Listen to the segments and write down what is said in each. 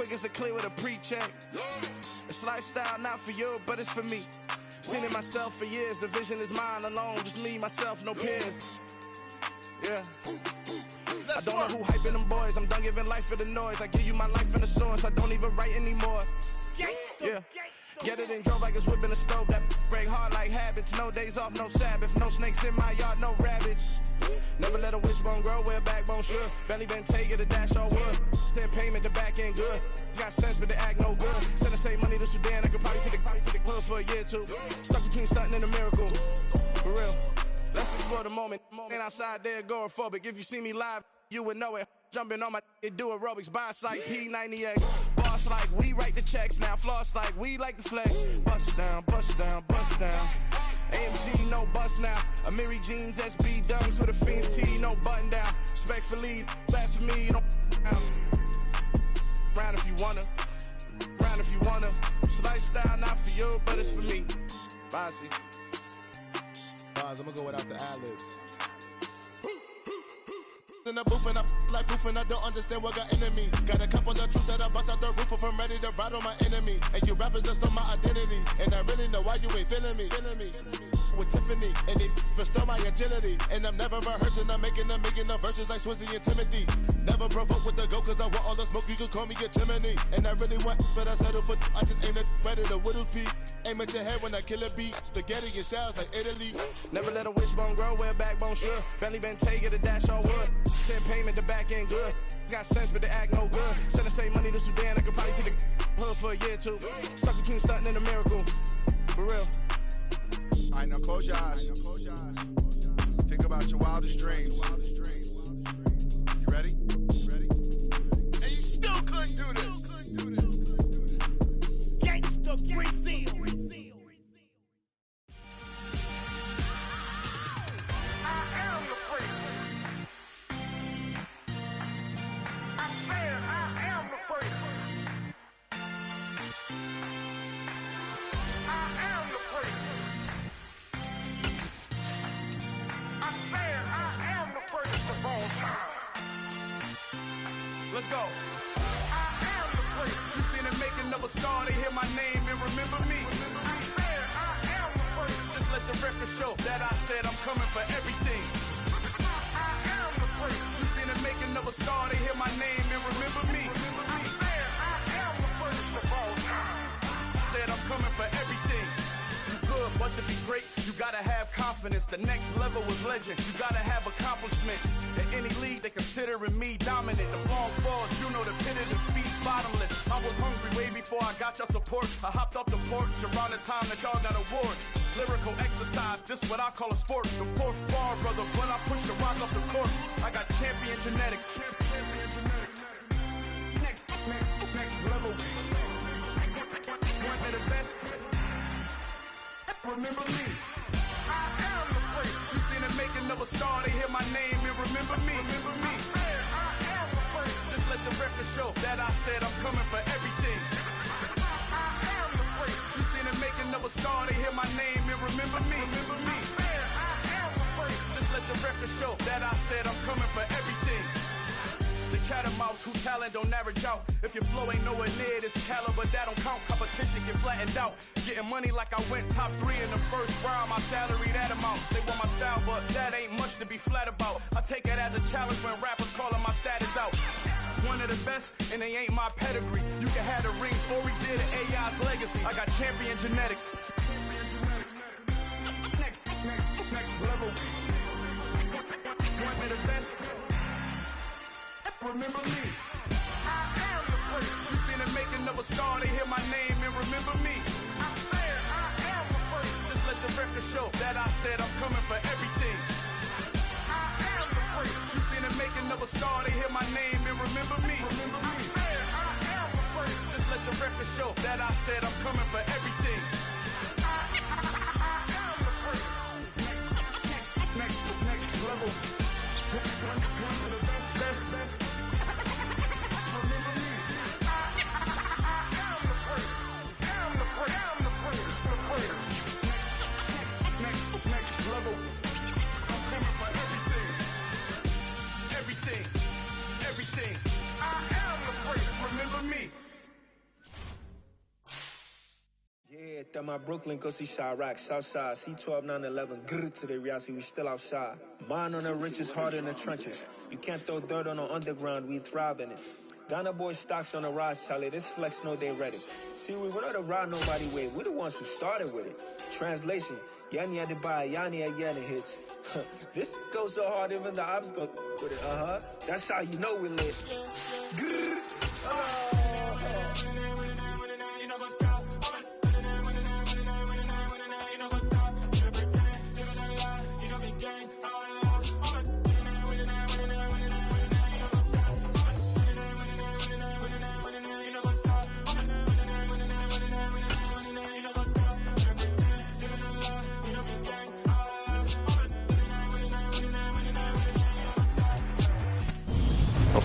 quick as a clear with a pre-check. It's lifestyle, not for you, but it's for me. Seen it myself for years, the vision is mine alone. Just me, myself, no peers. Yeah. I don't know who hyping them boys. I'm done giving life for the noise. I give you my life in the source. I don't even write anymore. Yeah. Get it and drove like it's whipping a stove. That break hard like habits. No days off, no Sabbath. No snakes in my yard, no rabbits. Never let a wishbone grow where a backbone should. Belly been taking a dash all wood. Then payment, the back end good. Got sense, but they act no good. Send the same money to Sudan. I could probably take the hood for a year or two. Stuck between stunting and a miracle. For real. Let's explore the moment. Ain't outside there agoraphobic. If you see me live, you would know it. Jumping on my do aerobics. Boss like P90X. Boss like we write the checks now. Floss like we like the flex. Bust down, bust down, bust down. AMG, no bust now. Amiri jeans, SB dunks with a Fiends T, no button down. Respectfully, laughs for me, you don't round if you wanna. Round if you wanna. It's lifestyle, not for you, but it's for me. Bossy. Bars, I'm gonna go without the ad-libs. In the booth and I like proof and I don't understand what got into me. Got a couple of truths that I bust out the roof if I'm ready to ride on my enemy. And you rappers just stole my identity. And I really know why you ain't feeling me. With Tiffany, and they restore my agility. And I'm never rehearsing, I'm making a million of verses like Swizzy and Timothy. Never provoke with the go, cause I want all the smoke, you can call me a chimney. And I really want, but I settle for, I just ain't ready to whittles peak. Aim at your head when I kill a beat. Spaghetti and shells like Italy. Never let a wishbone grow where a backbone should. Belly been taking a dash all wood. Then payment, the back end good. Got sense, but they act no good. Send the same money to Sudan, I could probably take the hood for a year or two. Stuck between stunting and a miracle. For real. Alright, now close your eyes. Think about your wildest dreams. You ready? And you still couldn't do this. Gangsta Brazil. Let's go. You seen the making of a star, they hear my name and remember me. Just let the record show that I said I'm coming for everything. You seen the making of a star, they hear my name and remember me. Said I'm coming for everything. Good, but to be great, you gotta have confidence. The next level was legend. You gotta have accomplishments. In any league, they considering me dominant. The long falls, you know the pit of defeat, bottomless. I was hungry way before I got your support. I hopped off the porch around the time that y'all got awards. Lyrical exercise, this what I call a sport. The fourth bar, brother, when I push the rock off the court. I got champion genetics. Next level. One of the best. Remember me. I am the place. You seen the making of a star, they hear my name and remember me. I am the place. Just let the record show that I said I'm coming for everything. I am the place. You seen the making of a star, they hear my name and remember me. I am the place. Just let the record show that I said I'm coming for everything. The catamounts who talent don't average out. If your flow ain't nowhere near this caliber, that don't count. Competition get flattened out. Getting money like I went top 3 in the first round. My salary that amount. They want my style, but that ain't much to be flat about. I take it as a challenge when rappers calling my status out. One of the best, and they ain't my pedigree. You can have the rings, or we did an AI's legacy. I got champion genetics. Next level. One of the best. Remember me. I am the place. You seen the making of a star, they hear my name and remember me. I am the place. Just let the record show that I said I'm coming for everything. I am the place. You seen the making of a star, they hear my name and remember me. I am the place. Just let the record show that I said I'm coming for everything. I am the place. Next level. One of the best. Remember me. I am the place. I'm the place. Next level. I'm coming for everything. I am the place. Remember me. That my Brooklyn, go see Chirac, Southside, C12, 911, grrr to the Riasi, we still outside. Mine on the riches, hard in the trenches. You can't throw dirt on the underground, we thrive in it. Ghana boys stocks on the rise, Charlie, this flex know they ready. See, we were not to ride nobody way, we the ones who started with it. Translation, Yanni had to buy, Yanni had Yanni hits. This goes so hard, even the ops go with it, That's how you know we lit. Grrr.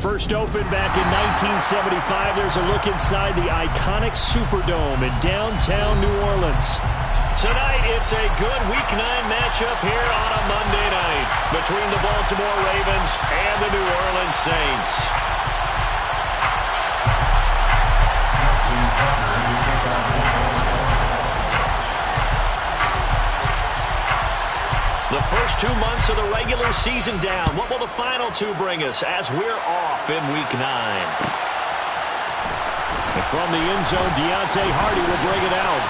First opened back in 1975. There's a look inside the iconic Superdome in downtown New Orleans. Tonight, it's a good Week 9 matchup here on a Monday night between the Baltimore Ravens and the New Orleans Saints. The first 2 months of the regular season down. What will the final 2 bring us as we're off in Week 9? And from the end zone, Deontay Hardy will bring it out.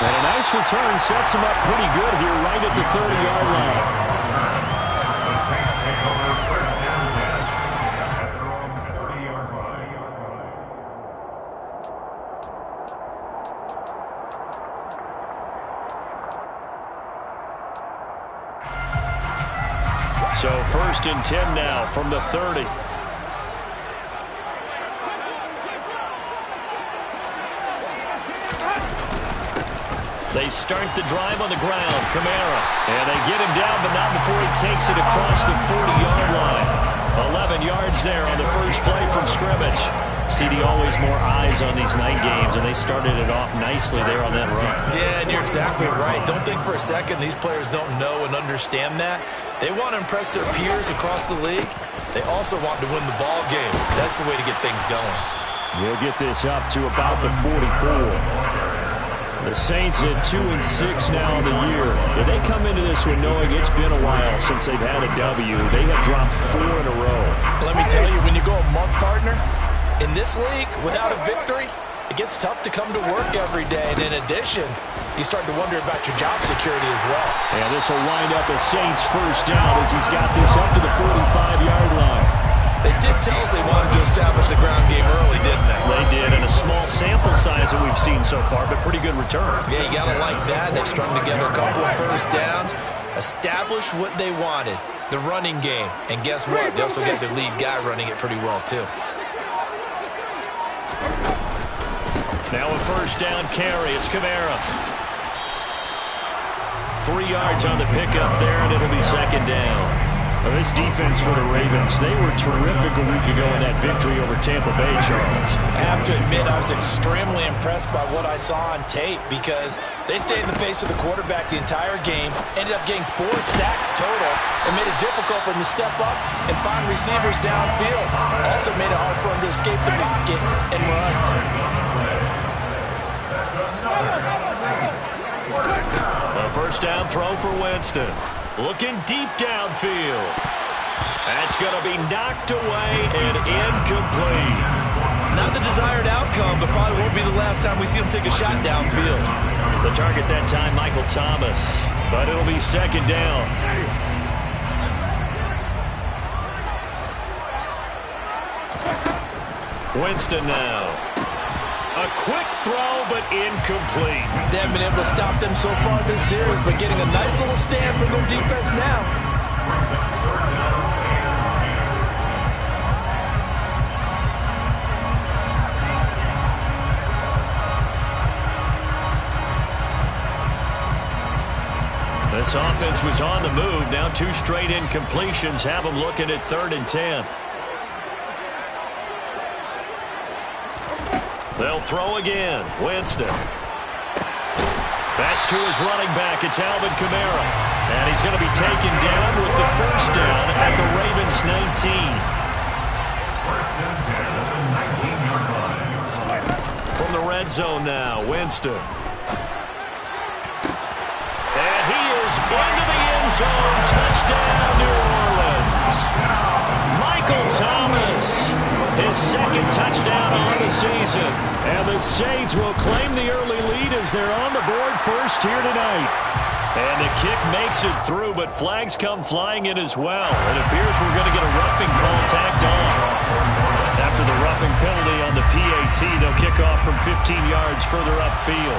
And a nice return sets him up pretty good here right at the 30-yard line. The Saints take over first and 10 at their own 30-yard line. So first and 10 now from the 30. They start the drive on the ground. Kamara. And they get him down, but not before he takes it across the 40-yard line. 11 yards there on the first play from scrimmage. CD, always more eyes on these night games, and they started it off nicely there on that run. Yeah, and you're exactly right. Don't think for a second these players don't know and understand that. They want to impress their peers across the league. They also want to win the ball game. That's the way to get things going. We'll get this up to about the 44. The Saints at 2-6 now in the year. But they come into this one knowing it's been a while since they've had a W. They have dropped 4 in a row. Let me tell you, when you go a month, partner, in this league, without a victory, it gets tough to come to work every day. And in addition, you start to wonder about your job security as well. And this will wind up as Saints first down as he's got this up to the 45-yard line. They did tell us they wanted to establish the ground game early, didn't they? They did, and a small sample size that we've seen so far, but pretty good return. Yeah, you got to like that. They strung together a couple of first downs, established what they wanted, the running game. And guess what? They also got their lead guy running it pretty well, too. Now a first down carry. It's Kamara. 3 yards on the pickup there, and it'll be second down. Well, this defense for the Ravens, they were terrific a week ago in that victory over Tampa Bay, Charles. I have to admit, I was extremely impressed by what I saw on tape because they stayed in the face of the quarterback the entire game, ended up getting 4 sacks total, and made it difficult for them to step up and find receivers downfield. Also made it hard for them to escape the pocket and run. A first down throw for Winston. Looking deep downfield. That's going to be knocked away and incomplete. Not the desired outcome, but probably won't be the last time we see him take a shot downfield. The target that time, Michael Thomas. But it'll be second down. Winston now. A quick throw, but incomplete. They haven't been able to stop them so far this series, but getting a nice little stand from their defense now. This offense was on the move. Now 2 straight incompletions have them looking at 3rd and 10. They'll throw again. Winston. That's to his running back. It's Alvin Kamara. And he's going to be taken down with the first down at the Ravens 19. First and 10 at the 19-yard line. From the red zone now, Winston. into the end zone. Touchdown, New Orleans. Michael Thomas, his second touchdown on the season. And the Saints will claim the early lead as they're on the board first here tonight. And the kick makes it through, but flags come flying in as well. It appears we're going to get a roughing call tacked on. After the roughing penalty on the PAT, they'll kick off from 15 yards further upfield.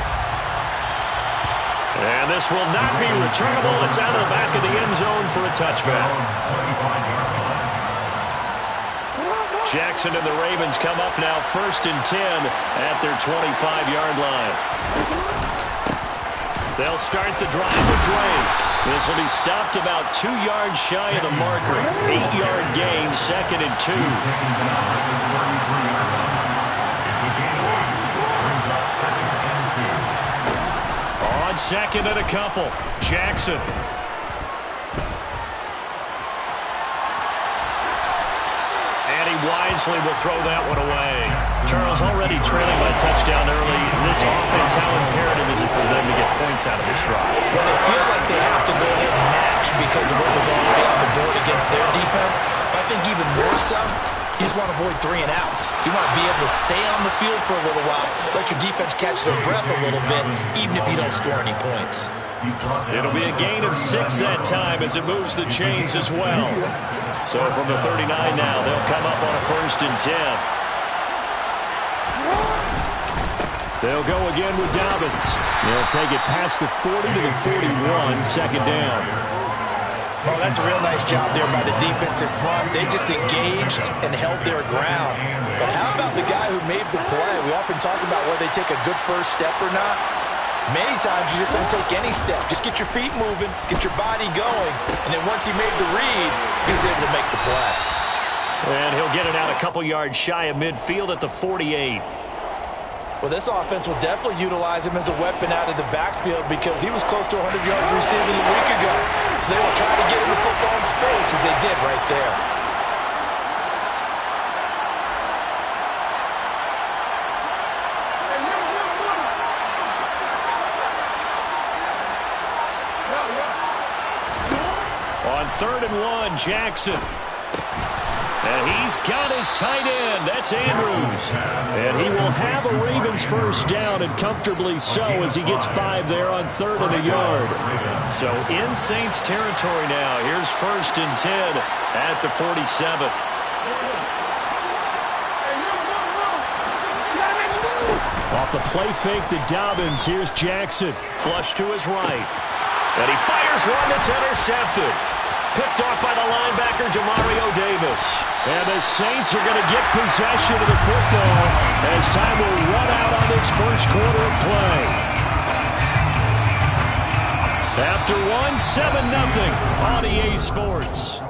And this will not be returnable. It's out of the back of the end zone for a touchback. Jackson and the Ravens come up now 1st and 10 at their 25-yard line. They'll start the drive with Drake. This will be stopped about 2 yards shy of the marker. 8-yard gain, 2nd and 2. On 2nd and a couple, Jackson. Wisely will throw that one away. Charles already trailing by touchdown early. This offense, how imperative is it for them to get points out of this drive? Well, they feel like they have to go ahead and match because of what was already on the board against their defense. But I think even more so, you just want to avoid 3 and outs. You want to be able to stay on the field for a little while, let your defense catch their breath a little bit, even if you don't score any points. It'll be a gain of 6 that time as it moves the chains as well. So from the 39 now, they'll come up on a 1st and 10. They'll go again with Dobbins. They'll take it past the 40 to the 41, 2nd down. Well, that's a real nice job there by the defense in front. They just engaged and held their ground. But how about the guy who made the play? We often talk about whether they take a good first step or not. Many times you just don't take any step. Just get your feet moving, get your body going, and then once he made the read, he was able to make the play. And he'll get it out a couple yards shy of midfield at the 48. Well, this offense will definitely utilize him as a weapon out of the backfield because he was close to 100 yards receiving a week ago. So they will try to get him the football in space as they did right there. On 3rd and 1, Jackson. And he's got his tight end. That's Andrews. And he will have a Ravens first down, and comfortably so, as he gets 5 there on 3rd and a yard. So in Saints territory now. Here's 1st and 10 at the 47. Off the play fake to Dobbins. Here's Jackson. Flush to his right. And he fires one that's intercepted. Picked off by the linebacker, Demario Davis. And the Saints are going to get possession of the football as time will run out on this first quarter of play. After 1, 7-0 on EA Sports.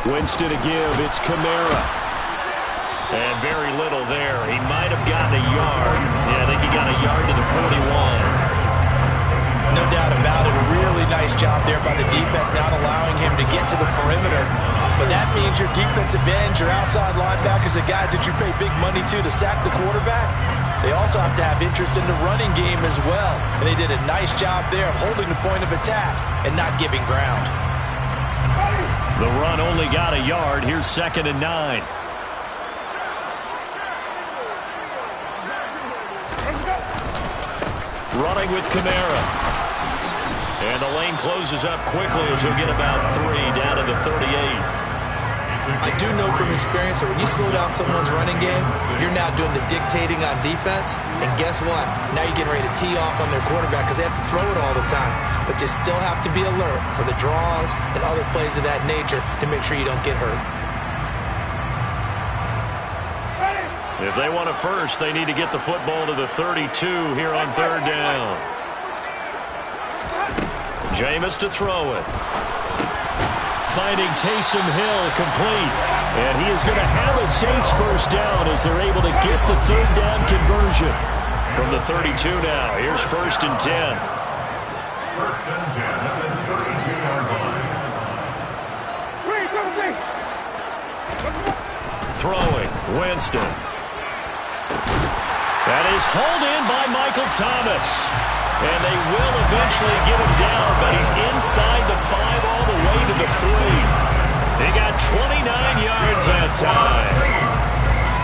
Winston to give. It's Kamara. And very little there. He might have gotten a yard. Yeah, I think he got a yard to the 41. No doubt about it. A really nice job there by the defense, not allowing him to get to the perimeter. But that means your defensive ends, your outside linebackers, the guys that you pay big money to sack the quarterback, they also have to have interest in the running game as well. And they did a nice job there of holding the point of attack and not giving ground. The run only got a yard. Here's 2nd and 9. Running with Kamara. And the lane closes up quickly as he'll get about 3 down to the 38. I do know from experience that when you slow down someone's running game, you're now doing the dictating on defense. And guess what? Now you're getting ready to tee off on their quarterback because they have to throw it all the time. But you still have to be alert for the draws and other plays of that nature to make sure you don't get hurt. If they want a first, they need to get the football to the 32 here on 3rd down. Jameis to throw it. Finding Taysom Hill complete. And he is going to have a Saints first down as they're able to get the 3rd down conversion. From the 32 now, here's 1st and 10. 1st and 10 at the 32-yard line. Throwing, Winston. That is hauled in by Michael Thomas. And they will eventually get him down, but he's inside the 5 all the way to the 3. He got 29 yards that time.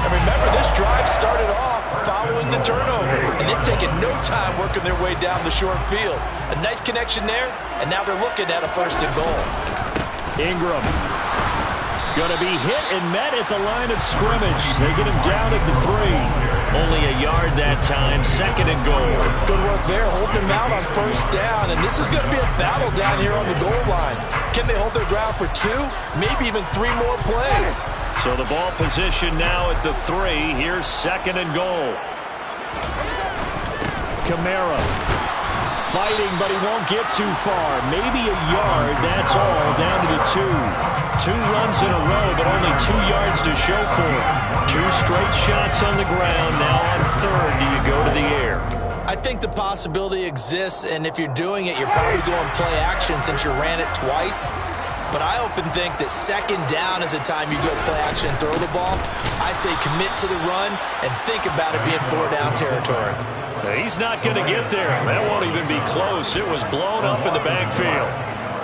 And remember, this drive started off following the turnover, and they've taken no time working their way down the short field. A nice connection there, and now they're looking at a 1st and goal. Ingram going to be hit and met at the line of scrimmage. They get him down at the 3. Only a yard that time, 2nd and goal. Good work there, holding him out on 1st down, and this is going to be a battle down here on the goal line. Can they hold their ground for 2, maybe even 3 more plays? So the ball position now at the 3. Here's 2nd and goal. Kamara fighting, but he won't get too far. Maybe a yard, that's all, down to the 2. 2 runs in a row, but only 2 yards to show for it. 2 straight shots on the ground. Now on 3rd, do you go to the air? I think the possibility exists, and if you're doing it, you're probably going play action since you ran it twice. But I often think that 2nd down is the time you go play action and throw the ball. I say commit to the run and think about it being 4-down territory. He's not going to get there. That won't even be close. It was blown up in the backfield.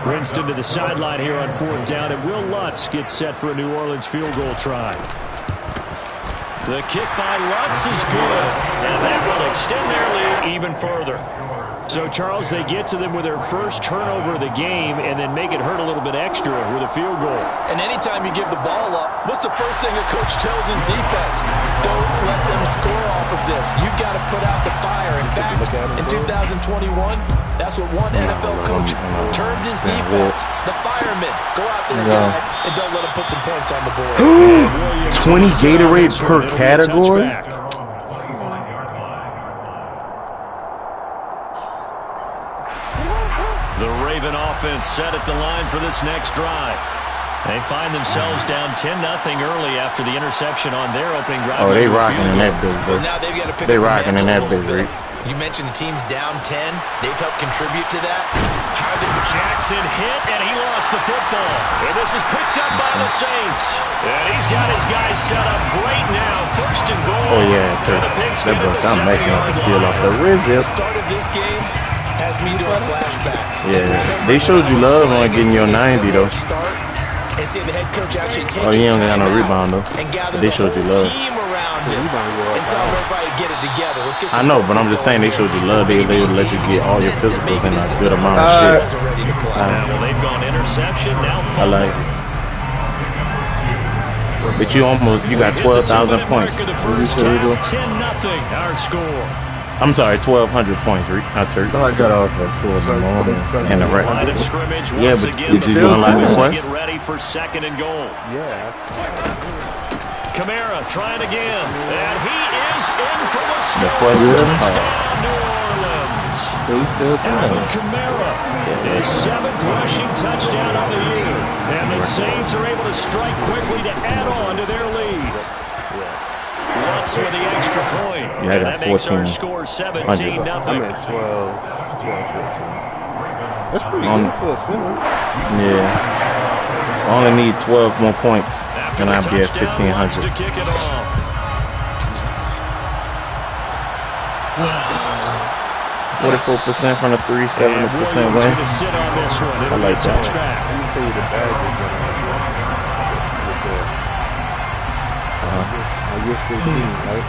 Winston to the sideline here on 4th down, and Will Lutz gets set for a New Orleans field goal try. The kick by Lutz is good, and that will extend their lead even further. So, Charles, they get to them with their first turnover of the game and then make it hurt a little bit extra with a field goal. And anytime you give the ball up, what's the first thing a coach tells his defense? Don't let them score off of this. You've got to put out the fire. In fact, in 2021, that's what one NFL coach termed his defense, the firemen. Go out there, guys, and don't let them put some points on the board. 20 Gatorade per category? The Raven offense set at the line for this next drive. They find themselves down 10-0 early after the interception on their opening drive. Oh, they rocking in that business. So now they've got to pick they up rocking in that business. You mentioned the team's down 10. They've helped contribute to that. Jackson hit, and he lost the football. And this is picked up by the Saints. And he's got his guys set up great now. 1st and goal. Oh, yeah, too. That boy, I'm making up the steal off the wrist. The start of this game has me doing flashbacks. Yeah, they showed you love on getting your 90, though. And see the head coach actually take he don't got no rebound, though. And gather they the showed you whole love. team around him and tell everybody to get it together. Let's get some I know, but I'm just saying they showed you love. They let you get all your physicals in a good amount of shit. Well, they've gone interception, now I like it. But you got 12,000 points. 10-0 our score. I'm sorry, 1,200 points, not 30. I got off at 4 in the morning. And the right. Line of scrimmage Yeah, once but again. did you unlock the Get points? ready for 2nd and goal. Yeah. Kamara trying again. And he is in for the score. The question Touchdown, New Orleans. Alvin Kamara, his 7th rushing touchdown of the year. And the Saints are able to strike quickly to add on to their lead. Lutz with the extra point. Yeah, I got that makes our 14. score 17-0. I'm at 12, 15. That's pretty good for a center. Yeah. I only need 12 more points, and I'll be at 1,500. To kick it off. 44% from the 3, 70% win. Sit on this one. I like that. Let me tell you the bag is going I get 15, right?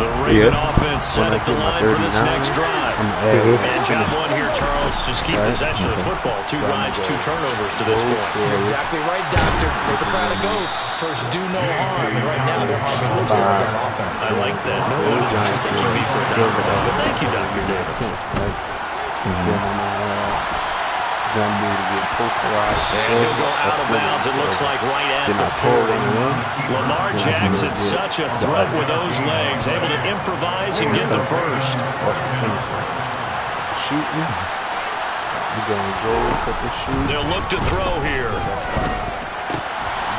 The Raven offense set at the line for this next drive. And job one here, Charles. Just keep possession of the football. 2 drives, 2 turnovers to this point. You're exactly right, Doctor. Hippocratic oath. First, do no harm. And right now, they're harming themselves on offense. I like that. No one is mistaking me for a doctor, but thank you, Dr. Davis. And he'll go out of bounds, it looks like, right at the 40. Lamar Jackson, such a threat with those legs, able to improvise and get the first. Shooting. You're going to go, cut the shoot. They'll look to throw here.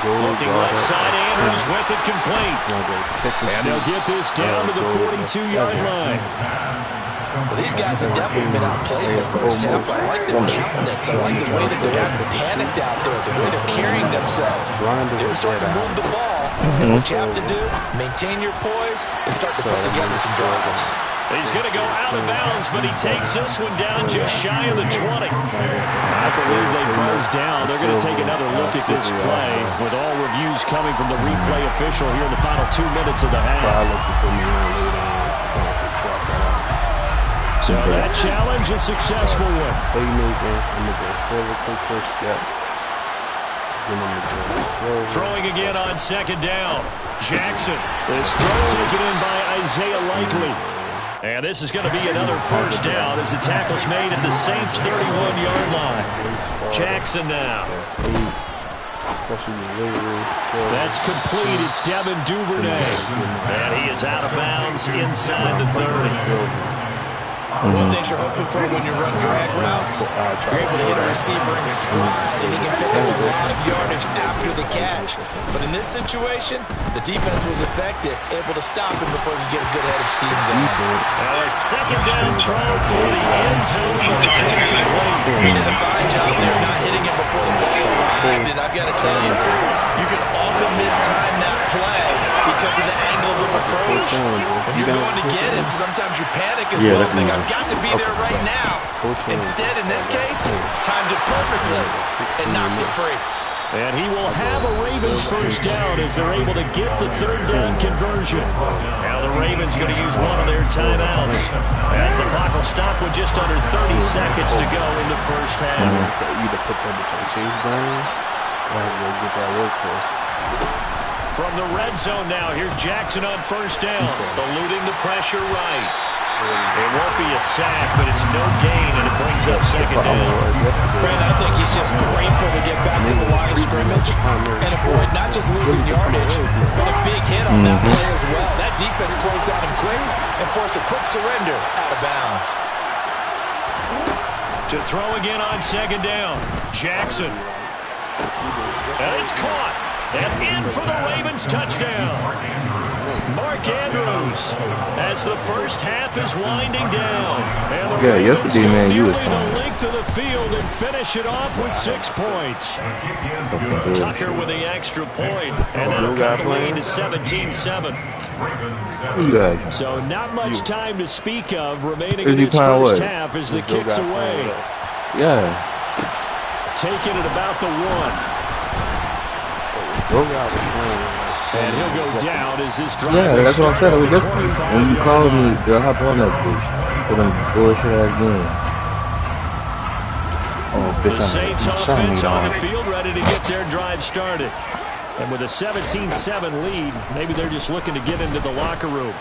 Looking left side, Andrews with it complete. And they'll get this down to the 42-yard line. Well, these guys have definitely been outplayed in the first half, but I like their countenance. I like the way that they haven't panicked out there, the way they're carrying themselves. They're starting to move the ball, and what you have to do, maintain your poise and start to put together some drives. He's going to go out of bounds, but he takes this one down just shy of the 20. I believe they buzzed down. They're going to take another look at this play with all reviews coming from the replay official here in the final 2 minutes of the half. So that challenge is a successful one. Throwing again on second down. Jackson. This throw taken in by Isaiah Likely. And this is going to be another first down as the tackle's made at the Saints' 31-yard line. Jackson now. That's complete. It's Devin Duvernay. And he is out of bounds inside the 30. One thing you're hoping for when you run drag routes, you're able to hit a receiver in stride, and he can pick up a lot of yardage after the catch. But in this situation, the defense was effective, able to stop him before he could get a good headed scheme going. A second down throw for the end zone. He did a fine job there not hitting him before the ball arrived, and I've got to tell you, you can often mistime that play because of the angles of approach. When you're going to get him, sometimes you panic as well, think I've got to be there right now. Instead, in this case, timed it perfectly and knocked it free. And he will have a Ravens first down as they're able to get the third down conversion. Now the Ravens going to use one of their timeouts as the clock will stop with just under 30 seconds to go in the first half. From the red zone now, here's Jackson on first down, eluding the pressure right. It won't be a sack, but it's no gain, and it brings up second down. Brent, I think he's just grateful to get back to the line of scrimmage and avoid not just losing yardage, but a big hit on that play as well. That defense closed out him quick and forced a quick surrender out of bounds. To throw again on second down, Jackson. And it's caught. And in for the Ravens touchdown. Mark Andrews as the first half is winding down. And the Ravens go nearly the length of the field and finish it off with 6 points. Tucker with the extra point. And that'll cut the lead to 17-7. So not much time to speak of remaining in this first half as the kick's away. Taking it about the 1. And he'll go down as this drive. Yeah, that's what I'm saying. It was just when you called me, they'll hop on that bitch. Put them bullshit ass game. Oh, bitch, the Saints offense on the field ready to get their drive started. And with a 17-7 lead, maybe they're just looking to get into the locker room.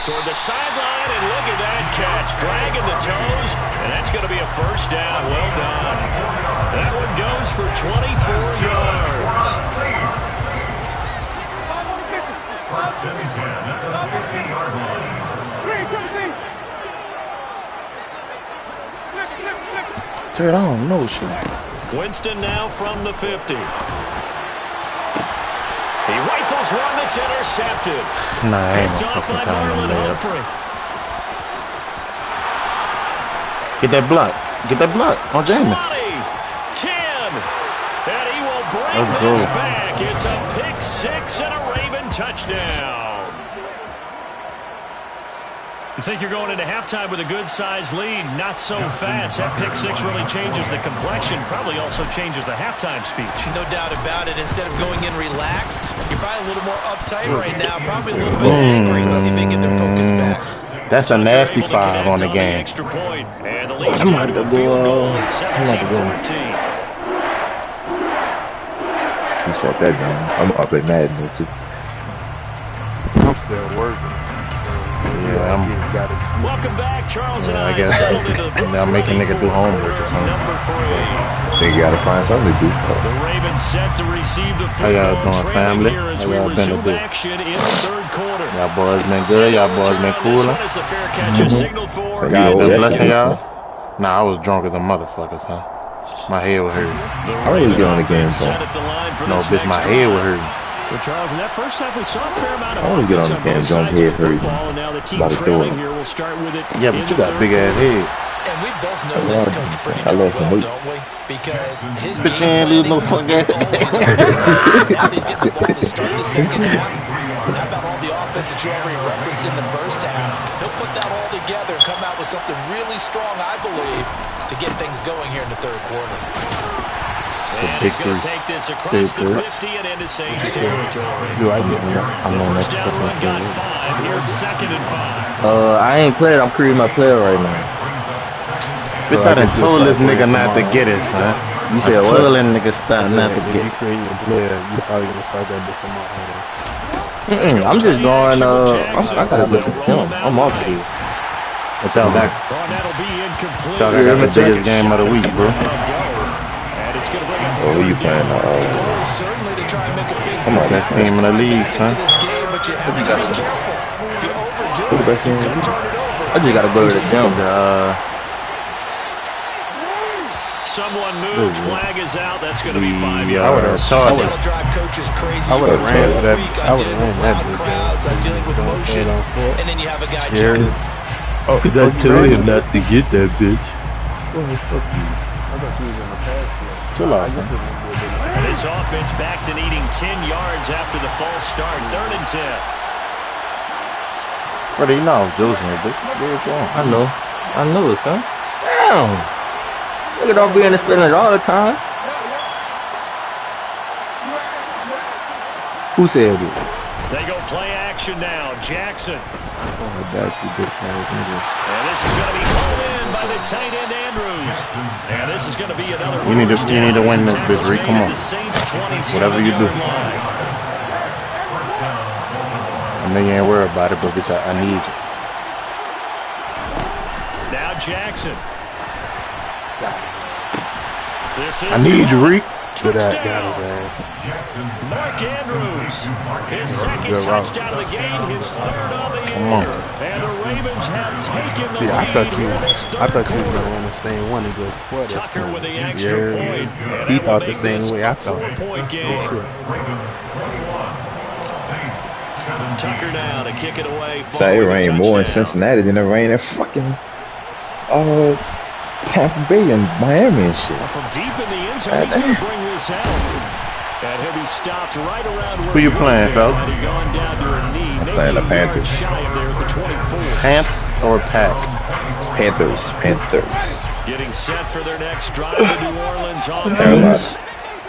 Toward the sideline, and look at that catch. Dragging the toes, and that's going to be a first down. Well done. That one goes for 24 yards. First and 10 at the 50-yard line. Dude, I don't know shit. Winston now from the 50. He rifles one that's intercepted. Nah, ain't Picked no off fucking by time Marlon in there. Humphrey. Get that block. Get that block on James. 20, 10, and he will bring Let's this go. back. It's a pick six and a Raven touchdown. You think you're going into halftime with a good-sized lead? Not so fast. That pick six really changes the complexion, probably also changes the halftime speech. No doubt about it. Instead of going in relaxed, you're probably a little more uptight right now, probably a little bit angry. Let's see if they can get their focus back. That's a nasty 5 on the game. Extra point. And the lead's I'm down about to to a field goal go. at I'm about to go. 17-14. You shut that down. I'm up at Madden too. I'm still working. Yeah, Welcome back, Charles and I I guess settled into the now make a nigga do homework or something. number 3. Think you gotta find something to do. The Ravens set to receive the How y'all football doing, trailing family? here as How we y'all been resume today? action in the third quarter. Y'all boys been good? Y'all boys been cool? What is the fair catch is signaled for? God been blessing y'all? Nah, I was drunk as a motherfucker, son. My head would hurt. I always get on the game, bro. No, bitch, my head would hurt. Well, Charles, in that first half, we saw a fair amount of I always get on the game, jump head hurt. About to throw it. Yeah, but you got big ass head. And we both know this coach pretty I well, lost some weight. don't we? Because his Bitch, you ain't lose no fucking now he's getting the ball to start the second half. How about all the offense that you already referenced in the first half? He'll put that all together and come out with something really strong, I believe, to get things going here in the third quarter. And he's going to take this across the 50 and into Saints territory. Do I get me? I'm on First that down run got fucking 5. Here's 2nd and 5. I ain't played. I'm creating my player right now. Bitch, I done told this nigga not to get it, son. You said I what? told that nigga stop not to get If you it. create your player, you probably gonna start that bitch from my hand. I'm just going. I gotta go to the gym. I'm off here. Y'all got That'll be incomplete. the biggest game of the week, bro. And it's going to bring up Oh, who you playing? Certainly to try and make a big Come on, Best team in the league, son. into this game, but you have to be careful. If you overdo Who the best it, you team in the could league? turn it over. I just gotta go to the gym. Someone moved. Flag is out. That's going to be 5 The yards. Chargers. That'll drive coaches crazy. I would've ran All that. week I on would've dealing with ran that loud bitch, crowds, on dealing with Don't motion, say it on foot. and then you have a guy Here. jumping. Oh, Cause I told him not to get that bitch. Fuck you. I thought you was in the pass play. Chill out, son. This offense back to needing 10 yards after the false start. 3rd and 10. Brother, you know I was joking, bitch. Do what you want. I know it, son. Damn. Look at all being in spinach all the time. Who said it? They go play action now. Jackson. Oh, I got you, bitch ass nigga. And this is going to be hauled in by the tight end Andrews. And this is going to be another. You need to win this, bitch, Rick. Come on. Whatever you do. I know you ain't worried about it, but bitch, I need you. Now Jackson. This is I need you, Rick. Got his touchdown. ass. Mark Andrews. His second Good route. touchdown of the game. His 3rd on the Come on. year. And the Ravens have taken the See, lead. I thought you in this was third gonna quarter. run the same one and just score this Tucker time. with the extra point. And He that will thought the make this same way I a thought. 4-point game. Tucker now to kick it away. Say it rained more in Cincinnati than it rained in fucking Tampa Bay and Miami and shit. From deep in the end zone, he's going to bring this out. And he'll be stopped right around where Who you playing, Fel? Gone down to her knee. I'm playing the Panthers. Shy of there at the 24. Panth or Pack? Panthers. Getting set for their next drive to New Orleans offense.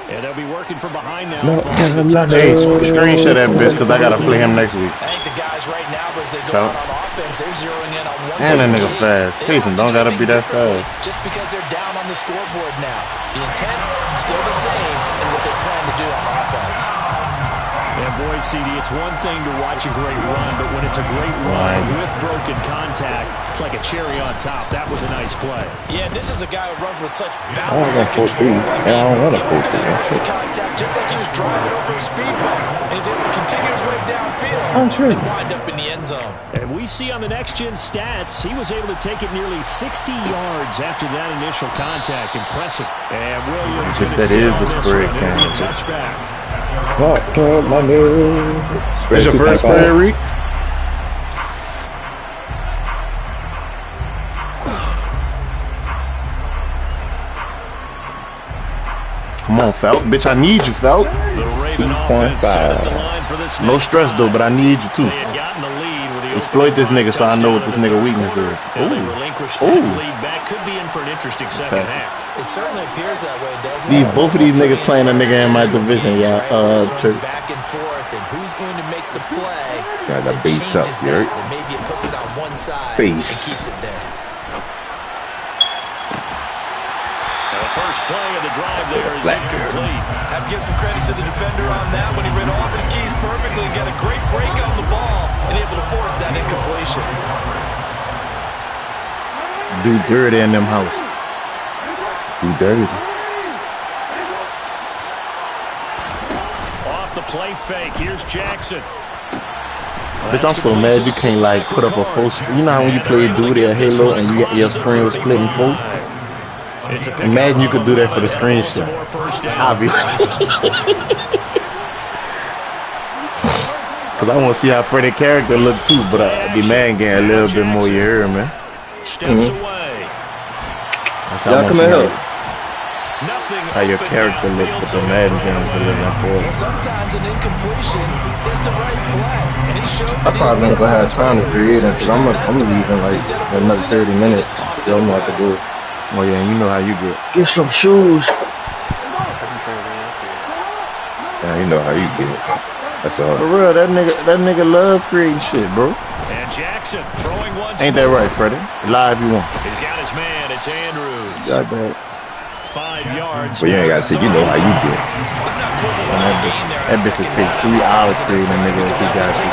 And they'll be working from behind now. Hey, screenshot that bitch, because I got to play him next week. I think the guys right now, as they go So. out on offense, they're zeroing in on one. And that big nigga key. fast. They Taysom don't don't gotta do be that anything fast. Just because they're down on the scoreboard now. The intent still the same in what they plan to do on offense. And boy, CD, it's one thing to watch a great run, but when it's a great run with broken contact, it's like a cherry on top. That was a nice play. Yeah, this is a guy who runs with such I balance got and 4 control. feet. Yeah, I don't want a 4 feet. Early contact, just like he was driving over a speed bump, and he's able to continue his way downfield I'm sure. and wind up in the end zone. And we see on the next-gen stats, he was able to take it nearly 60 yards after that initial contact. Impressive. And Williams If that is the spread game. touchback. Fuck my name. It's your first spread, Rick? Come on, Falk. Bitch, I need you, Falk. The Raven offense set at the line for this No next stress, though, but I need you, too. They had gotten the lead with the Exploit this nigga so I know what this touchdown nigga of the weakness third is. quarter. And they Ooh. relinquished Ooh. that lead back. Could be in for an interesting second Okay. half. It certainly appears that way, doesn't it? Both of these niggas playing a nigga in my division, yeah. Swings back and forth, and who's going to make the play? Got that that base up, changes you heard? that, and maybe it puts it on one side Base. and keeps it there. The first play of the drive there is incomplete. Have to give some credit to the defender on that when he read all of his keys perfectly and got a great break on the ball and able to force that incompletion. Do dirty in them house. Do dirty. Off the play fake, here's Jackson. Bitch, I'm so mad you can't, like, put up a full screen. You know how when you play Duty or Halo and your screen was split in four? Imagine you could do that for the screenshot. Because I want to see how Freddie character look too, but I'd be mad getting a little bit more, you hear, man. Steps away. That's how I want to see how your character look with the Madden games a little important. Sometimes an incompletion is the right play. And he showed I probably ain't gonna have time to create it because I'm leaving like in another 30 minutes. Still know what to do. Oh yeah, and you know how you get. Get some shoes. Yeah, you know how you get. That's all. For real, that nigga love creating shit, bro. And Jackson throwing one. Ain't that right, Freddie? Live you want. He's got his man. It's Andrews. Got that. 5 yards. But you ain't gotta see. You know how you get. That bitch would take 3 hours creating a nigga if he got you.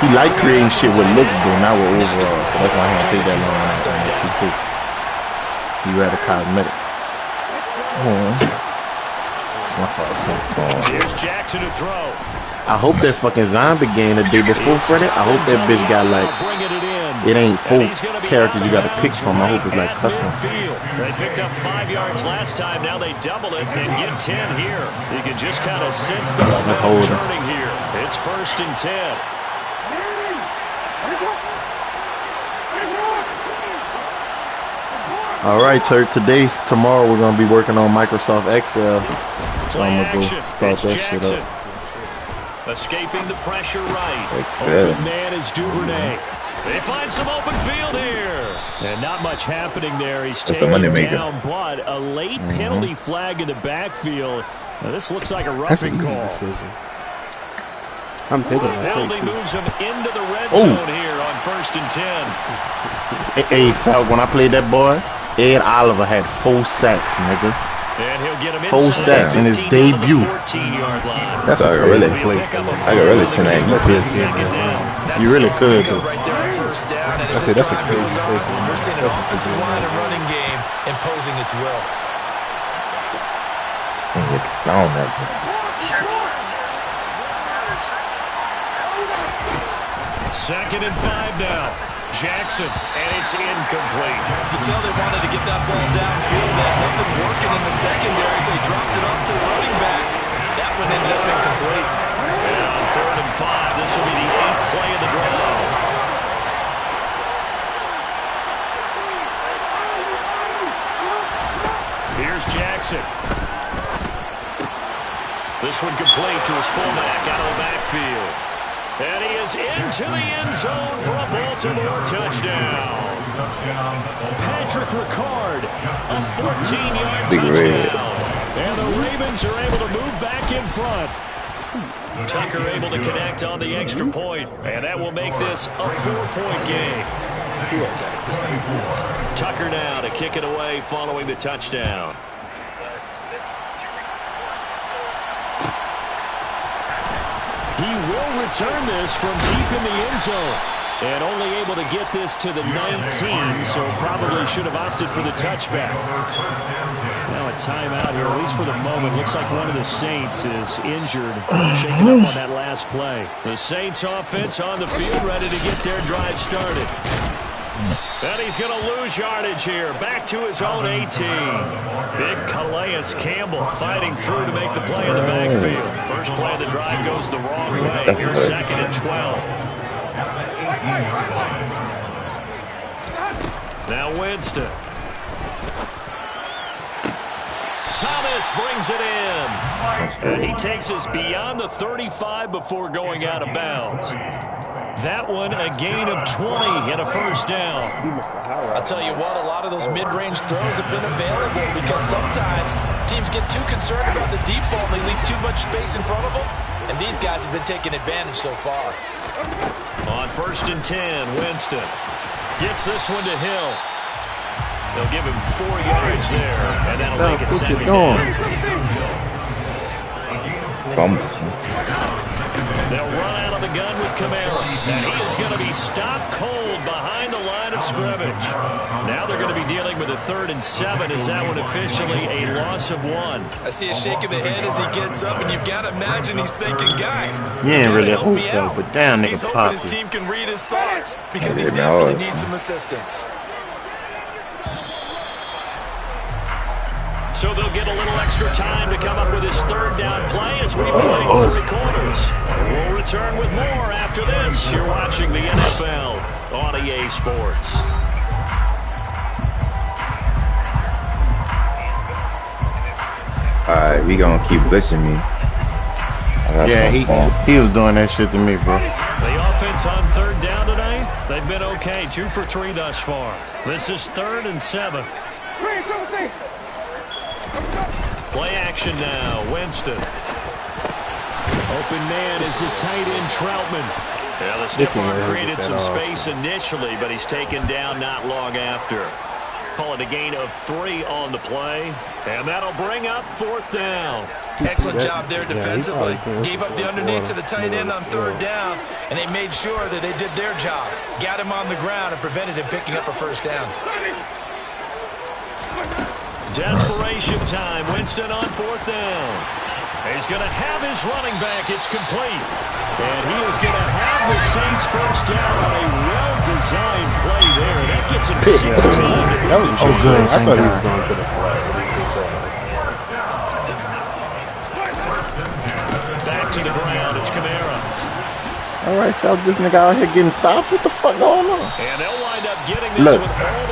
He like creating shit with looks though, not with overall. So that's why he don't take that long on the 2K. He rather cosmetic. Here's Jackson to throw. I hope that fucking zombie game the day before Friday. I hope that bitch got like it ain't full characters you gotta pick from. I hope it's like custom. They picked up 5 yards last time. Now they double it and get 10 here. You can just kind of sense the momentum turning here. It's 1st and 10. All right, tomorrow we're gonna be working on Microsoft Excel. So I'm gonna go start that shit up. Escaping the pressure right. Excel. Open man is Duvernay. They find some open field here. And not much happening there. He's taken down, but a late penalty flag in the backfield. Now this looks like a roughing call. I'm taking it. Penalty moves him into the red zone here on 1st and 10. Hey, when I played that boy, Ed Oliver had 4 sacks, nigga. And he'll get him 4 sacks in his debut. That's how I really play. I got really tonight. You really could. Right there on 1st down. And as that's a drive goes on, we're seeing an offensive line and running game imposing its will. Second and 5 now. Jackson, and it's incomplete. You can tell they wanted to get that ball downfield. They had nothing working in the secondary, so he dropped it off to the running back. That one ended up incomplete. And on 3rd and 5, this will be the 8th play of the drive. Here's Jackson. This one complete to his fullback out of the backfield. And he is into the end zone for a Baltimore touchdown. Patrick Ricard, a 14-yard touchdown. And the Ravens are able to move back in front. Tucker able to connect on the extra point, and that will make this a 4-point game. Tucker now to kick it away following the touchdown. He will return this from deep in the end zone. And only able to get this to the 19, so probably should have opted for the touchback. Now a timeout here, at least for the moment. Looks like one of the Saints is injured, shaking up on that last play. The Saints offense on the field, ready to get their drive started. And he's going to lose yardage here, back to his own 18. Big Calais Campbell fighting through to make the play in the backfield. First play of the drive goes the wrong way. Here's 2nd and 12. Now Winston. Thomas brings it in. And he takes us beyond the 35 before going out of bounds. That one a gain of 20 and a 1st down. I'll tell you what, a lot of those mid-range throws have been available because sometimes teams get too concerned about the deep ball and they leave too much space in front of them. And these guys have been taking advantage so far. On 1st and 10, Winston gets this one to Hill. They'll give him 4 yards there, and that'll make it 2nd down. They'll run out of the gun with Kamara, and he is going to be stopped cold behind the line of scrimmage. Now they're going to be dealing with a 3rd and 7. Is that one officially a loss of 1? I see a shake of the head as he gets up, and you've got to imagine he's thinking, guys, he ain't really hope so, but damn, nigga, he's hoping his team can read his thoughts because he definitely needs some assistance. So they'll get a little extra time to come up with his third down play as we play 3 quarters. We'll return with more after this. You're watching the NFL on EA Sports. Alright, we gonna keep blitzing me. Yeah, he was doing that shit to me, bro. The offense on third down tonight, they've been okay. 2 for 3 thus far. This is 3rd and 7. Play action now. Winston. Open man is the tight end, Troutman. Yeah, the stiff arm created some space initially, but he's taken down not long after. Call it a gain of 3 on the play, and that'll bring up 4th down. Excellent job there defensively. Gave up the underneath to the tight end on 3rd down, and they made sure that they did their job. Got him on the ground and prevented him picking up a 1st down. Desperation time. Winston on 4th down. He's going to have his running back. It's complete. And he is going to have the Saints 1st down on a well-designed play there. That gets him 16. Oh, good. I thought he was going to the flag. Back to the ground. It's Kamara. All right, fella, this nigga out here getting stops. What the fuck going on? And they'll wind up getting this. Look,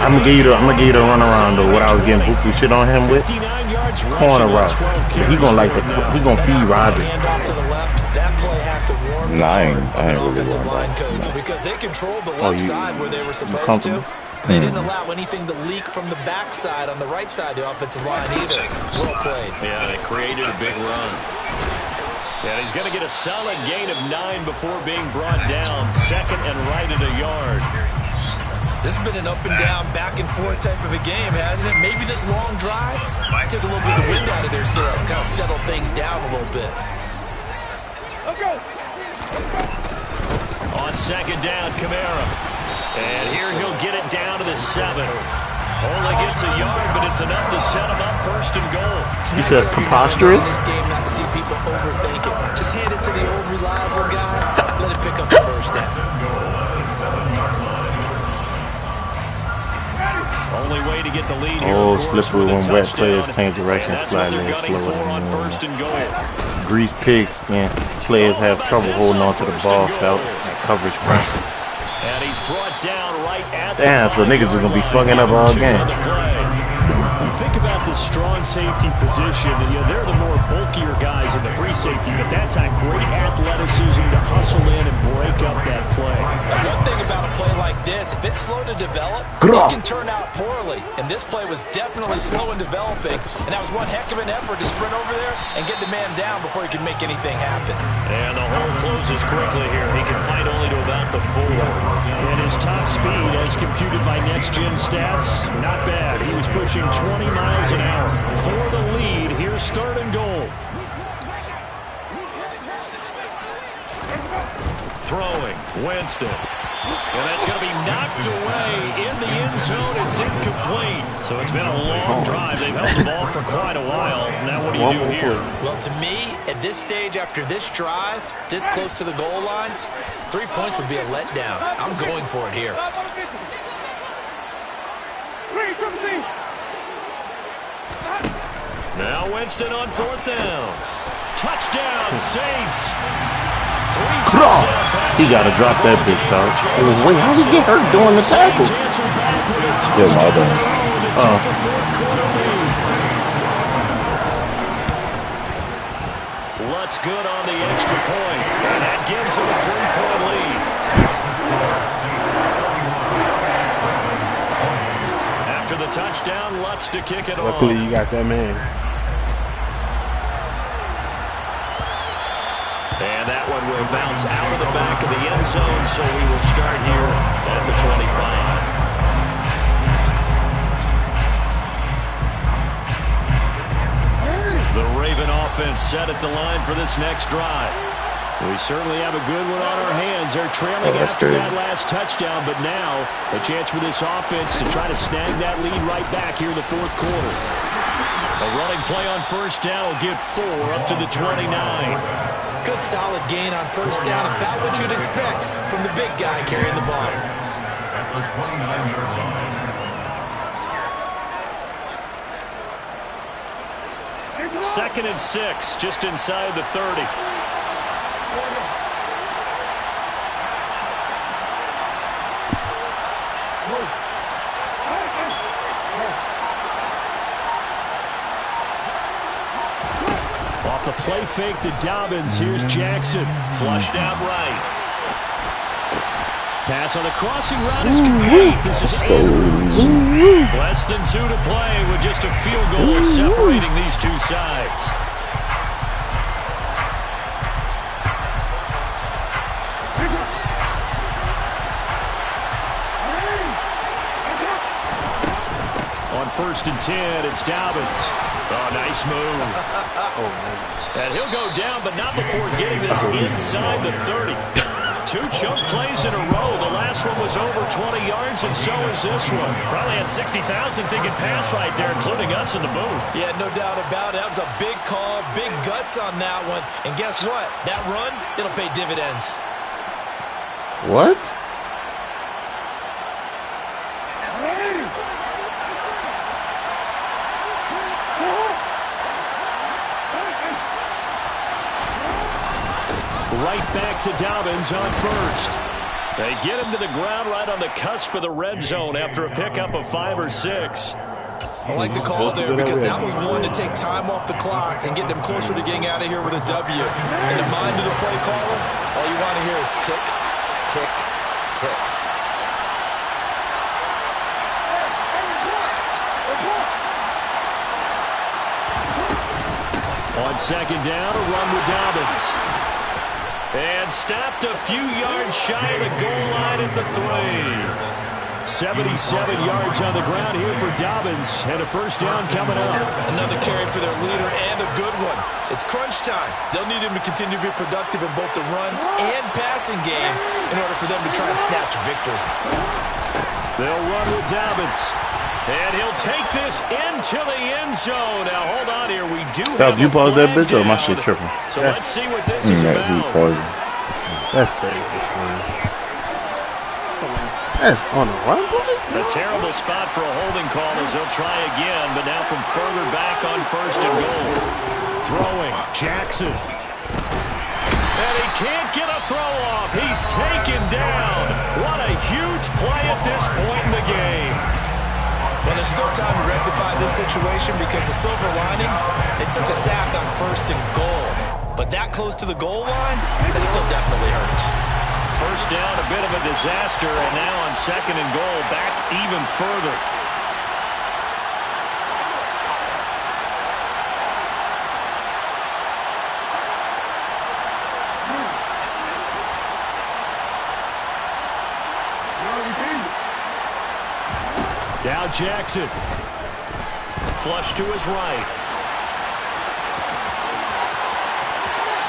I'm gonna give you the run around though. What I was getting buku shit on him with corner routes. He gonna feed Rodgers. Nah, I ain't really line coach because they controlled the left side where they were supposed to. They didn't allow anything to leak from the backside on the right side of the offensive line either. Well played. Yeah, they created a big run. And he's going to get a solid gain of 9 before being brought down. 2nd and right at a yard. This has been an up and down, back and forth type of a game, hasn't it? Maybe this long drive took a little bit of the wind out of their sails, kind of settled things down a little bit. On 2nd down, Kamara. And here he'll get it down to the 7. Only gets a yard, but it's enough to set him up 1st and goal. He said preposterous. This game, not to see people overthink it. Just hand it to the old reliable guy. Let him pick up the 1st down. Only way to get the lead here. Oh, slippery when wet players change direction slightly and slower. On 1st and goal. Grease pigs, man. Players have trouble holding on to the ball, felt coverage pressure. And he's brought down right at the damn, so niggas just gonna be fucking up all game. You think about the strong safety position, and they're the more bulkier guys in the free safety, but that time great athleticism to hustle in and break up that play. One thing about a play like this, if it's slow to develop, it can turn out poorly. And this play was definitely slow in developing, and that was one heck of an effort to sprint over there and get the man down before he could make anything happen. And the hole closes quickly here. He can fight only to about the 4. And his top speed, as computed by next-gen stats, not bad. He was pushing 20 miles an hour. For the lead, here's 3rd and goal. Throwing, Winston. And that's going to be knocked away in the end zone. It's incomplete. So it's been a long drive. They've held the ball for quite a while. Now what do you do here? Well, to me, at this stage, after this drive, this close to the goal line, 3 points would be a letdown. I'm going for it here. Now Winston on 4th down. Touchdown, Saints. He got to drop that bitch, dog. Wait, how did he get hurt doing the tackle? Yeah, my bad. Lutz good on the extra point, and that gives him a 3-point lead. After the touchdown, Lutz to kick it off. Luckily, you got that man. And that one will bounce out of the back of the end zone, so we will start here at the 25. The Raven offense set at the line for this next drive. We certainly have a good one on our hands. They're trailing after that last touchdown, but now a chance for this offense to try to snag that lead right back here in the 4th quarter. A running play on 1st down will get 4 up to the 29. Good solid gain on 1st down, about what you'd expect from the big guy carrying the ball. 2nd and 6, just inside the 30. Off the play fake to Dobbins. Here's Jackson. Flushed out right. Pass on the crossing route is complete. This is Andrews. Less than 2 to play with just a field goal separating these two sides. On 1st and 10, it's Dobbins. Oh, nice move. And he'll go down, but not before getting this inside the 30. 2 chunk plays in a row. The last one was over 20 yards, and so is this one. Probably had 60,000 thinking pass right there, including us in the booth. Yeah, no doubt about it. That was a big call, big guts on that one. And guess what? That run, it'll pay dividends. What? Right back to Dobbins on 1st. They get him to the ground right on the cusp of the red zone after a pickup of 5 or 6. I like the call there because that was one to take time off the clock and get them closer to getting out of here with a W. In the mind of the play caller, all you want to hear is tick, tick, tick. On 2nd down, a run with Dobbins. And stopped a few yards shy of the goal line at the 3. 77 yards on the ground here for Dobbins, and a 1st down coming up. Another carry for their leader, and a good one. It's crunch time. They'll need him to continue to be productive in both the run and passing game in order for them to try and snatch a victory. They'll run with Dobbins. And he'll take this into the end zone. Now, hold on here. We do have you a paused that bitch, or down. my shit tripping? So let's see what this is about. That's crazy. That's on the run, boy? A terrible spot for a holding call as they'll try again, but now from further back on 1st and goal. Throwing, Jackson. And he can't get a throw off. He's taken down. What a huge play at this point in the game. Well, there's still time to rectify this situation because the silver lining, they took a sack on 1st and goal. But that close to the goal line, that still definitely hurts. 1st down, a bit of a disaster, and now on 2nd and goal, back even further. Now Jackson. Flush to his right.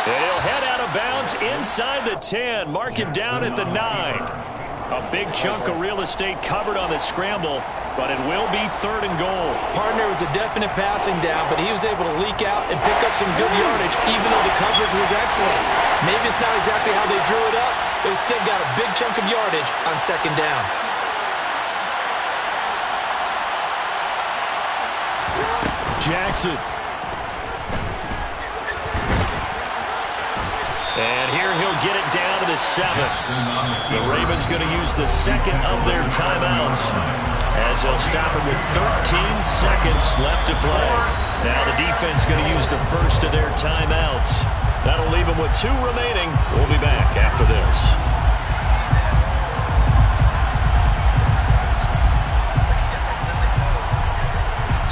And he'll head out of bounds inside the 10. Mark him down at the 9. A big chunk of real estate covered on the scramble, but it will be 3rd and goal. Partner was a definite passing down, but he was able to leak out and pick up some good yardage, even though the coverage was excellent. Maybe it's not exactly how they drew it up, but it still got a big chunk of yardage on 2nd down. Jackson. And here he'll get it down to the 7. The Ravens going to use the 2nd of their timeouts as they'll stop it with 13 seconds left to play. Now the defense going to use the 1st of their timeouts. That'll leave them with 2 remaining. We'll be back after this.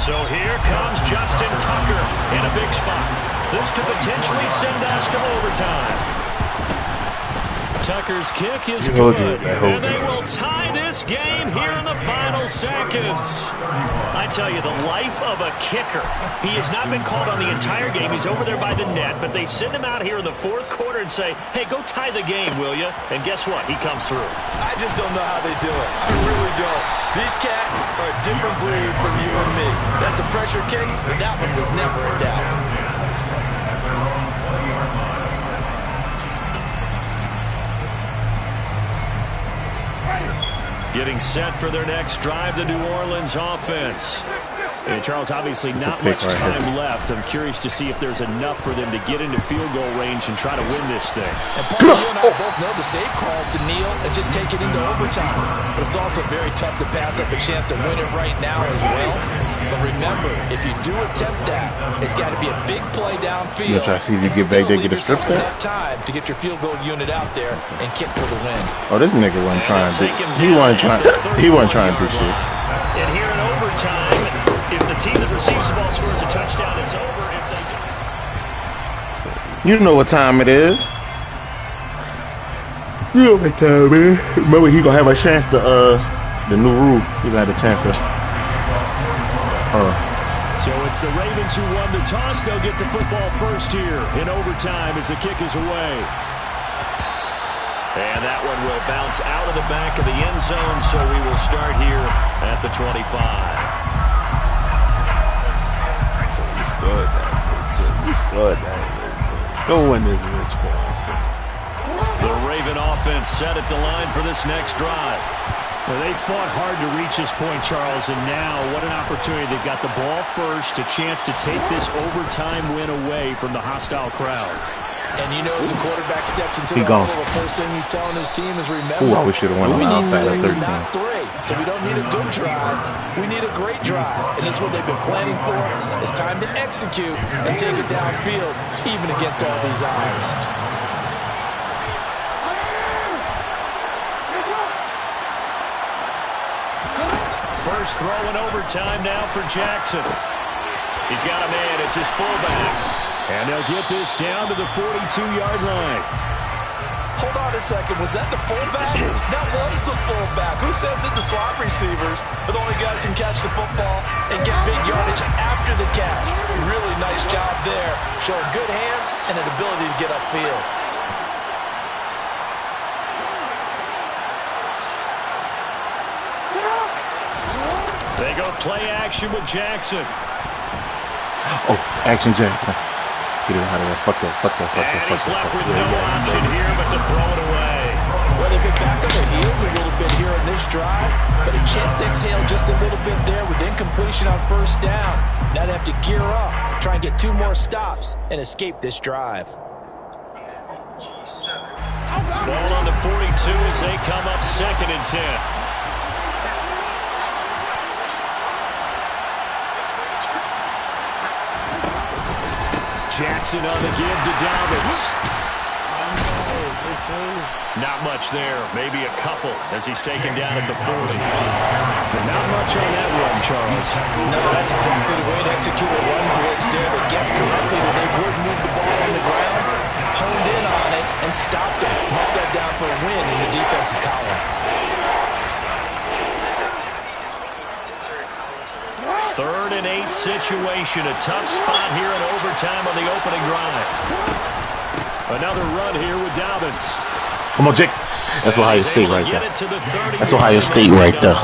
So here comes Justin Tucker in a big spot. This to potentially send us to overtime. Tucker's kick is good, and they will tie this game here in the final seconds. I tell you, the life of a kicker. He has not been called on the entire game. He's over there by the net, but they send him out here in the 4th quarter and say, hey, go tie the game, will you? And guess what? He comes through. I just don't know how they do it. I really don't. These cats are a different breed from you and me. That's a pressure kick, but that one was never in doubt. Getting set for their next drive, the New Orleans offense. And Charles, obviously not much time left. I'm curious to see if there's enough for them to get into field goal range and try to win this thing. And Paul, you and I both know the save calls to kneel and just take it into overtime. But it's also very tough to pass up a chance to win it right now as well. But remember, if you do attempt that, it's got to be a big play downfield. You try to see if you get back there, get a strip set. Time to get your field goal unit out there and kick for the win. Oh, this nigga wasn't trying to. He wasn't trying to do shit. And here in overtime, if the team that receives the ball scores a touchdown, it's over. If they don't. You know what time it is. You know what time it is. Remember, he gonna have a chance to the new rule. He gonna have a chance to. So it's the Ravens who won the toss. They'll get the football first here in overtime as the kick is away. And that one will bounce out of the back of the end zone, so we will start here at the 25. Go win this bitch, boys. The Raven offense set at the line for this next drive. Well, they fought hard to reach this point, Charles, and now what an opportunity. They've got the ball first, a chance to take this overtime win away from the hostile crowd. And you know, as the quarterback steps into the huddle, the first thing he's telling his team is remember, I wish should have won on the outside of 13. Not 3. So we don't need a good drive. We need a great drive. And that's what they've been planning for. It's time to execute and take it downfield, even against all these odds. First throw in overtime now for Jackson. He's got a man. It's his fullback. And they'll get this down to the 42-yard line. Hold on a second. Was that the fullback? That was the fullback. Who says that the slot receivers are the only guys who can catch the football and get big yardage after the catch? Really nice job there. Showing good hands and an ability to get upfield. They go play action with Jackson. Oh, action Jackson. Get it out of there. Fuck that. He's left with no option here but to throw it away. Well, they've been back on their heels a little bit here in this drive, but a chance to exhale just a little bit there with incompletion on first down. Now they have to gear up, try and get 2 more stops, and escape this drive. Ball on the 42 as they come up 2nd and 10. Jackson on the give to Dobbins. Not much there. Maybe a couple as he's taken down at the 40. But not much on that run, Charles. No, that's exactly the way to execute a run blitz there. They guessed correctly that they would move the ball on the ground, honed in on it, and stopped it. Marked that down for a win in the defense's column. 3rd and 8 situation. A tough spot here in overtime on the opening drive. Another run here with Dobbins. Come on, Jake. That's Ohio State right there. That's Ohio State right there.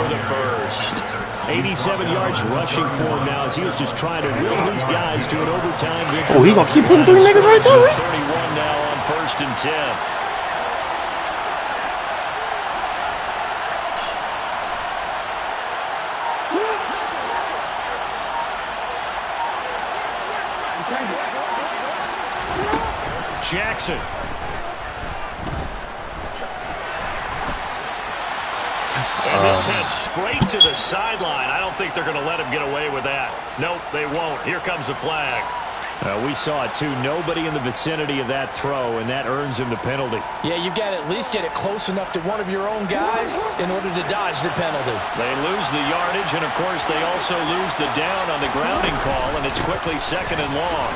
87 yards rushing for him now as he was just trying to will his guys to an overtime victory. Oh, he gonna keep putting 3 niggas right there? 31 now on 1st and 10. Jackson. And this heads straight to the sideline. I don't think they're going to let him get away with that. Nope, they won't. Here comes the flag. We saw it, too. Nobody in the vicinity of that throw, and that earns him the penalty. Yeah, you've got to at least get it close enough to one of your own guys in order to dodge the penalty. They lose the yardage, and, of course, they also lose the down on the grounding call, and it's quickly 2nd and long.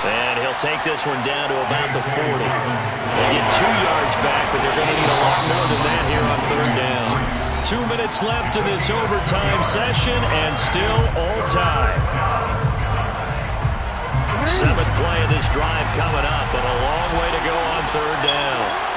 And he'll take this one down to about the 40. They get 2 yards back, but they're going to need a lot more than that here on 3rd down. 2 minutes left in this overtime session, and still all time. 7th play of this drive coming up, and a long way to go on 3rd down.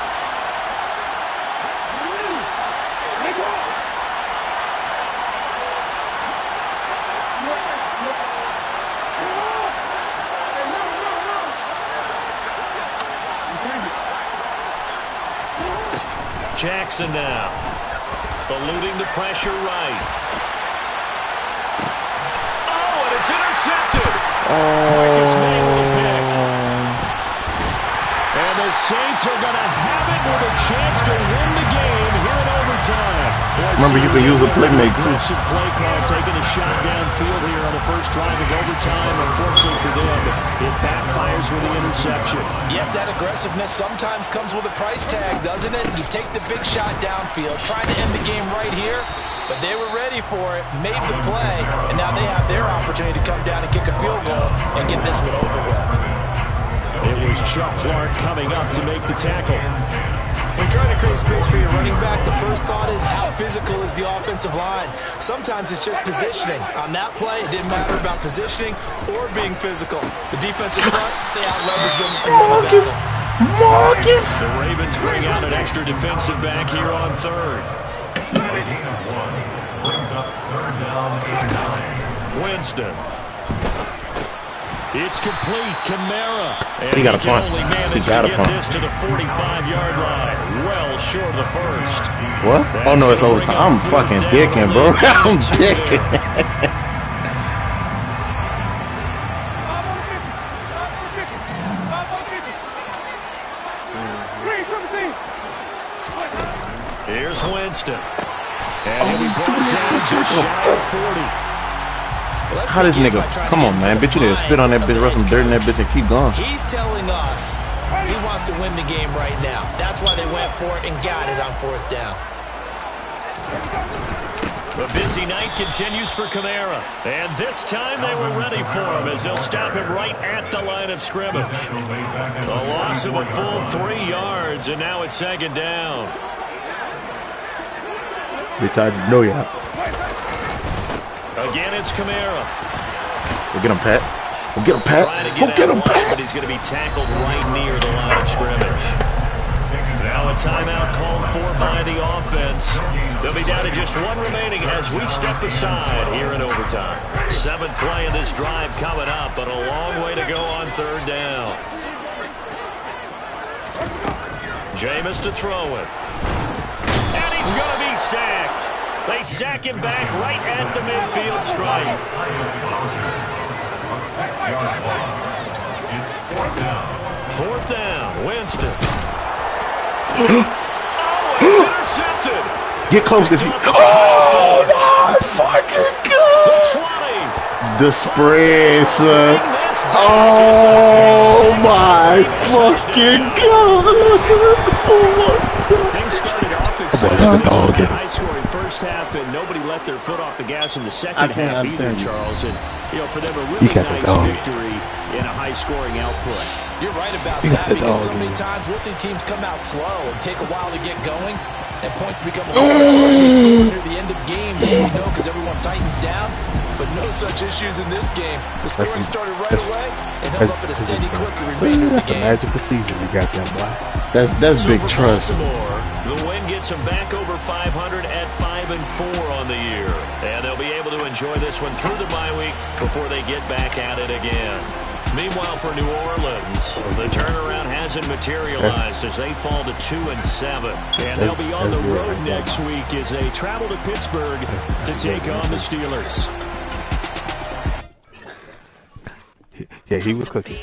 Jackson now, eluding the pressure right. It's intercepted. And the Saints are going to have it with a chance to win the game here in overtime. Remember, you can use a playmaker. Aggressive play call, taking a shot downfield here on the first drive of overtime. Unfortunately for them, it backfires with the interception. Yes, that aggressiveness sometimes comes with a price tag, doesn't it? You take the big shot downfield, trying to end the game right here, but they were ready for it, made the play, and now they have their opportunity to come down and kick a field goal and get this one over with. It was Chuck Clark coming up to make the tackle. When trying to create space for your running back, the first thought is how physical is the offensive line. Sometimes it's just positioning. On that play, it didn't matter about positioning or being physical. The defensive front, they out-leveraged them. Marcus! The Ravens bring out an extra defensive back here on third. Brings up third down and 9. Winston. It's complete. Camara. And he got a punt. He got to get this to the 45-yard line. Well short of the first. What? Oh, no, it's overtime. I'm fucking dicking, bro. I'm dicking. Here's Winston. And he'll be brought down just shy of 40. How this nigga? Come on, man. Bitch, you need to spit on that bitch, rub some dirt in that bitch, and keep going. He's telling us he wants to win the game right now. That's why they went for it and got it on fourth down. The busy night continues for Camara. And this time they were ready for him as they'll stop him right at the line of scrimmage. A loss of a full 3 yards, and now it's second down. Bitch, I know ya. Again, it's Camara. Go get him, Pat. Go get him, Pat. Go get him, Pat. But he's going to be tackled right near the line of scrimmage. Now a timeout called for by the offense. They'll be down to just one remaining as we step aside here in overtime. 7th play of this drive coming up, but a long way to go on third down. Jameis to throw it. And he's going to be sacked. They sack him back right at the midfield stripe. It's fourth down. Fourth down, Winston. Oh, it's intercepted. Get close if you. Oh my fucking god! The spread, son. Oh my fucking god! Things started off exciting. High-scoring first half, and nobody let their foot off the gas in the second half either, Charles. And for them, a really nice victory in a high-scoring output. You're right about that because so many times we'll see teams come out slow and take a while to get going, and points become a little harder to score near the end of games, as we know, because everyone tightens down. But no such issues in this game. The scoring started right away and held up at a steady clip the remainder of the game. That's the magic of season you got there, boy. That's big trust. The win gets them back over 500 at 5-4 on the year. And they'll be able to enjoy this one through the bye week before they get back at it again. Meanwhile, for New Orleans, the turnaround hasn't materialized as they fall to 2-7. And they'll be on the road next week as they travel to Pittsburgh to take on the Steelers. Yeah, he was cooking.